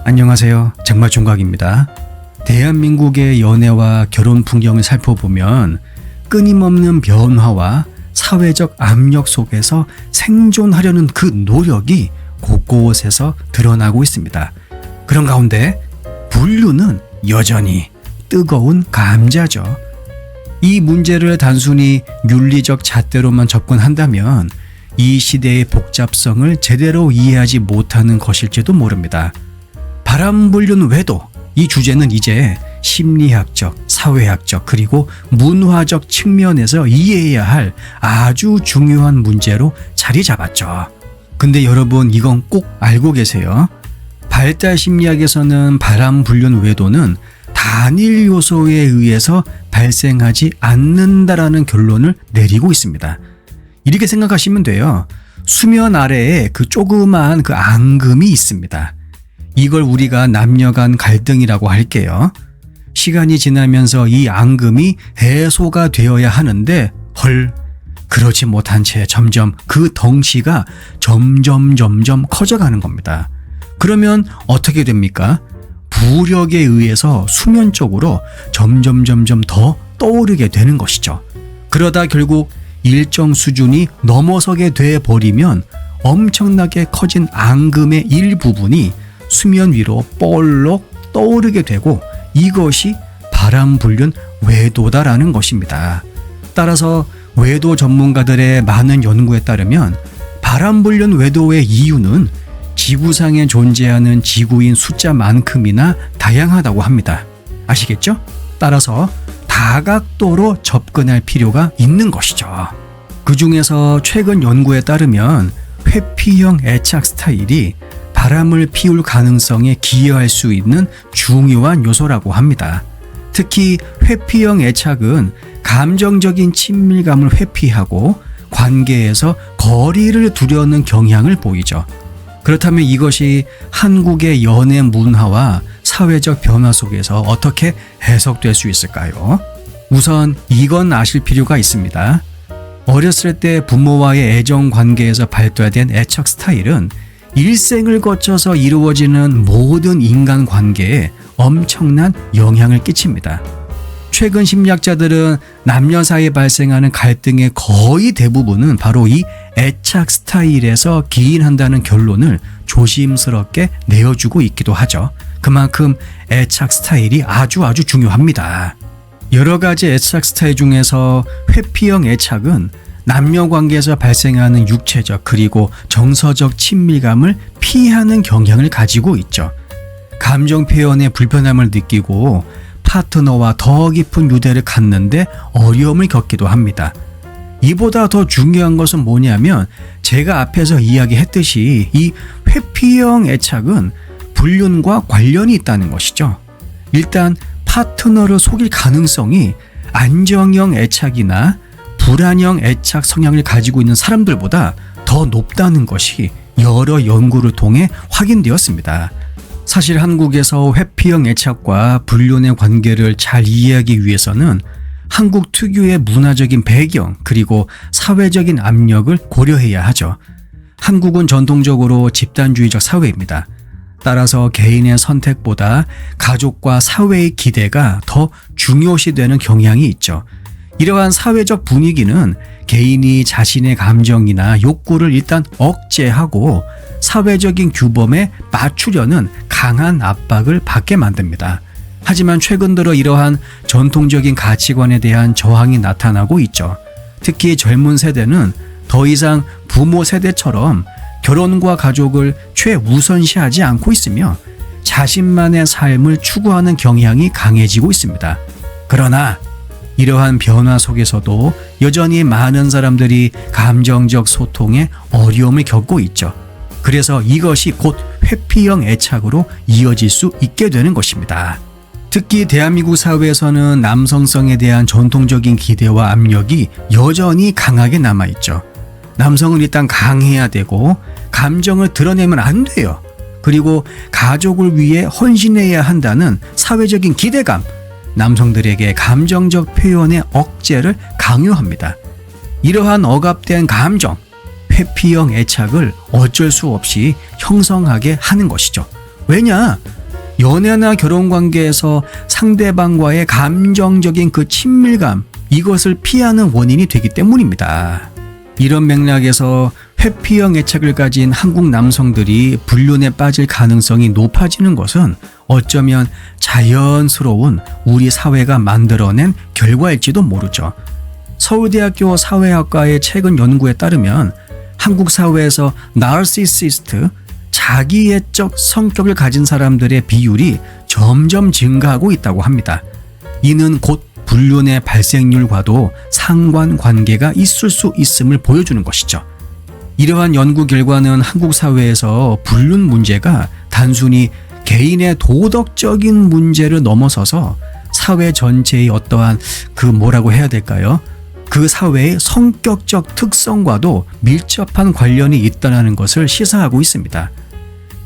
안녕하세요. 정말총각입니다. 대한민국의 연애와 결혼 풍경을 살펴보면 끊임없는 변화와 사회적 압력 속에서 생존하려는 그 노력이 곳곳에서 드러나고 있습니다. 그런 가운데 불륜은 여전히 뜨거운 감자죠. 이 문제를 단순히 윤리적 잣대로만 접근한다면 이 시대의 복잡성을 제대로 이해하지 못하는 것일지도 모릅니다. 바람불륜 외도, 이 주제는 이제 심리학적, 사회학적, 그리고 문화적 측면에서 이해해야 할 아주 중요한 문제로 자리 잡았죠. 근데 여러분, 이건 꼭 알고 계세요. 발달 심리학에서는 바람불륜 외도는 단일 요소에 의해서 발생하지 않는다라는 결론을 내리고 있습니다. 이렇게 생각하시면 돼요. 수면 아래에 그 조그만 그 앙금이 있습니다. 이걸 우리가 남녀 간 갈등이라고 할게요. 시간이 지나면서 이 앙금이 해소가 되어야 하는데 그러지 못한 채 점점 그 덩치가 점점 커져가는 겁니다. 그러면 어떻게 됩니까? 부력에 의해서 수면적으로 점점 더 떠오르게 되는 것이죠. 그러다 결국 일정 수준이 넘어서게 돼 버리면 엄청나게 커진 앙금의 일부분이 수면 위로 볼록 떠오르게 되고 이것이 바람불륜 외도다라는 것입니다. 따라서 외도 전문가들의 많은 연구에 따르면 바람불륜 외도의 이유는 지구상에 존재하는 지구인 숫자만큼이나 다양하다고 합니다. 아시겠죠? 따라서 다각도로 접근할 필요가 있는 것이죠. 그 중에서 최근 연구에 따르면 회피형 애착 스타일이 바람을 피울 가능성에 기여할 수 있는 중요한 요소라고 합니다. 특히 회피형 애착은 감정적인 친밀감을 회피하고 관계에서 거리를 두려는 경향을 보이죠. 그렇다면 이것이 한국의 연애 문화와 사회적 변화 속에서 어떻게 해석될 수 있을까요? 우선 이건 아실 필요가 있습니다. 어렸을 때 부모와의 애정 관계에서 발달된 애착 스타일은 일생을 거쳐서 이루어지는 모든 인간관계에 엄청난 영향을 끼칩니다. 최근 심리학자들은 남녀 사이에 발생하는 갈등의 거의 대부분은 바로 이 애착 스타일에서 기인한다는 결론을 조심스럽게 내어주고 있기도 하죠. 그만큼 애착 스타일이 아주 중요합니다. 여러 가지 애착 스타일 중에서 회피형 애착은 남녀 관계에서 발생하는 육체적 그리고 정서적 친밀감을 피하는 경향을 가지고 있죠. 감정 표현에 불편함을 느끼고 파트너와 더 깊은 유대를 갖는데 어려움을 겪기도 합니다. 이보다 더 중요한 것은 뭐냐면 제가 앞에서 이야기했듯이 이 회피형 애착은 불륜과 관련이 있다는 것이죠. 일단 파트너를 속일 가능성이 안정형 애착이나 불안형 애착 성향을 가지고 있는 사람들보다 더 높다는 것이 여러 연구를 통해 확인되었습니다. 사실 한국에서 회피형 애착과 불륜의 관계를 잘 이해하기 위해서는 한국 특유의 문화적인 배경 그리고 사회적인 압력을 고려해야 하죠. 한국은 전통적으로 집단주의적 사회입니다. 따라서 개인의 선택보다 가족과 사회의 기대가 더 중요시되는 경향이 있죠. 이러한 사회적 분위기는 개인이 자신의 감정이나 욕구를 일단 억제하고 사회적인 규범에 맞추려는 강한 압박을 받게 만듭니다. 하지만 최근 들어 이러한 전통적인 가치관에 대한 저항이 나타나고 있죠. 특히 젊은 세대는 더 이상 부모 세대처럼 결혼과 가족을 최우선시하지 않고 있으며 자신만의 삶을 추구하는 경향이 강해지고 있습니다. 그러나 이러한 변화 속에서도 여전히 많은 사람들이 감정적 소통에 어려움을 겪고 있죠. 그래서 이것이 곧 회피형 애착으로 이어질 수 있게 되는 것입니다. 특히 대한민국 사회에서는 남성성에 대한 전통적인 기대와 압력이 여전히 강하게 남아있죠. 남성은 일단 강해야 되고 감정을 드러내면 안 돼요. 그리고 가족을 위해 헌신해야 한다는 사회적인 기대감, 남성들에게 감정적 표현의 억제를 강요합니다. 이러한 억압된 감정, 회피형 애착을 어쩔 수 없이 형성하게 하는 것이죠. 왜냐? 연애나 결혼 관계에서 상대방과의 감정적인 그 친밀감, 이것을 피하는 원인이 되기 때문입니다. 이런 맥락에서 회피형 애착을 가진 한국 남성들이 불륜에 빠질 가능성이 높아지는 것은 어쩌면 자연스러운 우리 사회가 만들어낸 결과일지도 모르죠. 서울대학교 사회학과의 최근 연구에 따르면 한국 사회에서 나르시시스트, 자기애적 성격을 가진 사람들의 비율이 점점 증가하고 있다고 합니다. 이는 곧 불륜의 발생률과도 상관관계가 있을 수 있음을 보여주는 것이죠. 이러한 연구 결과는 한국 사회에서 불륜 문제가 단순히 개인의 도덕적인 문제를 넘어서서 사회 전체의 어떠한 뭐라고 해야 될까요? 그 사회의 성격적 특성과도 밀접한 관련이 있다는 것을 시사하고 있습니다.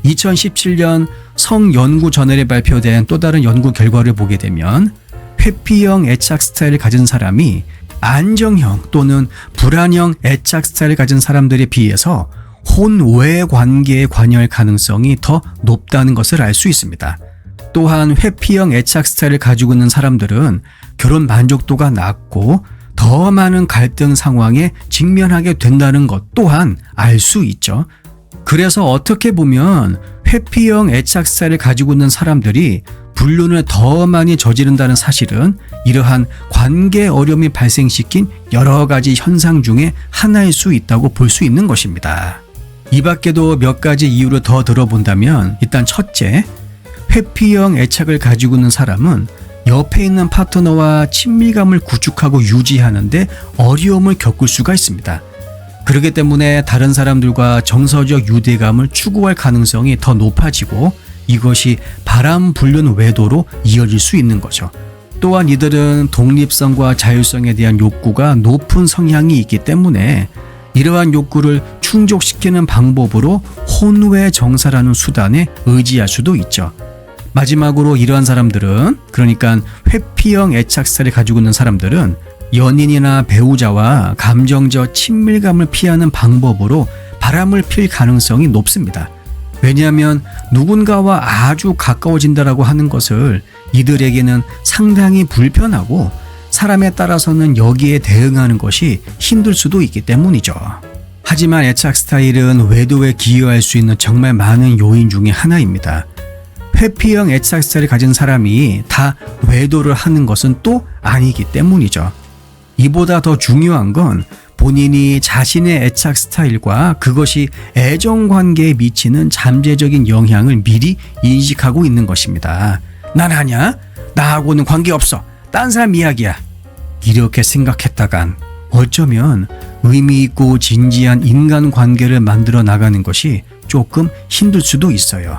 2017년 성연구저널에 발표된 또 다른 연구 결과를 보게 되면 회피형 애착 스타일을 가진 사람이 안정형 또는 불안형 애착 스타일을 가진 사람들에 비해서 혼외 관계에 관여할 가능성이 더 높다는 것을 알 수 있습니다. 또한 회피형 애착 스타일을 가지고 있는 사람들은 결혼 만족도가 낮고 더 많은 갈등 상황에 직면하게 된다는 것 또한 알 수 있죠. 그래서 어떻게 보면 회피형 애착 스타일을 가지고 있는 사람들이 불륜을 더 많이 저지른다는 사실은 이러한 관계 어려움이 발생시킨 여러 가지 현상 중에 하나일 수 있다고 볼 수 있는 것입니다. 이 밖에도 몇 가지 이유를 더 들어본다면 일단 첫째, 회피형 애착을 가지고 있는 사람은 옆에 있는 파트너와 친밀감을 구축하고 유지하는데 어려움을 겪을 수가 있습니다. 그렇기 때문에 다른 사람들과 정서적 유대감을 추구할 가능성이 더 높아지고 이것이 바람 불륜 외도로 이어질 수 있는 거죠. 또한 이들은 독립성과 자율성에 대한 욕구가 높은 성향이 있기 때문에 이러한 욕구를 충족시키는 방법으로 혼외 정사라는 수단에 의지할 수도 있죠. 마지막으로 이러한 사람들은, 그러니까 회피형 애착 스타일을 가지고 있는 사람들은 연인이나 배우자와 감정적 친밀감을 피하는 방법으로 바람을 필 가능성이 높습니다. 왜냐하면 누군가와 아주 가까워진다라고 하는 것을 이들에게는 상당히 불편하고 사람에 따라서는 여기에 대응하는 것이 힘들 수도 있기 때문이죠. 하지만 애착 스타일은 외도에 기여할 수 있는 정말 많은 요인 중에 하나입니다. 회피형 애착 스타일을 가진 사람이 다 외도를 하는 것은 또 아니기 때문이죠. 이보다 더 중요한 건 본인이 자신의 애착 스타일과 그것이 애정관계에 미치는 잠재적인 영향을 미리 인식하고 있는 것입니다. 난 아냐? 나하고는 관계없어. 딴 사람 이야기야. 이렇게 생각했다간 어쩌면 의미 있고 진지한 인간관계를 만들어 나가는 것이 조금 힘들 수도 있어요.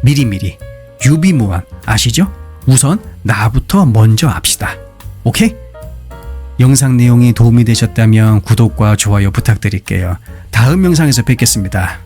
미리미리 유비무환 아시죠? 우선 나부터 먼저 합시다. 오케이? 영상 내용이 도움이 되셨다면 구독과 좋아요 부탁드릴게요. 다음 영상에서 뵙겠습니다.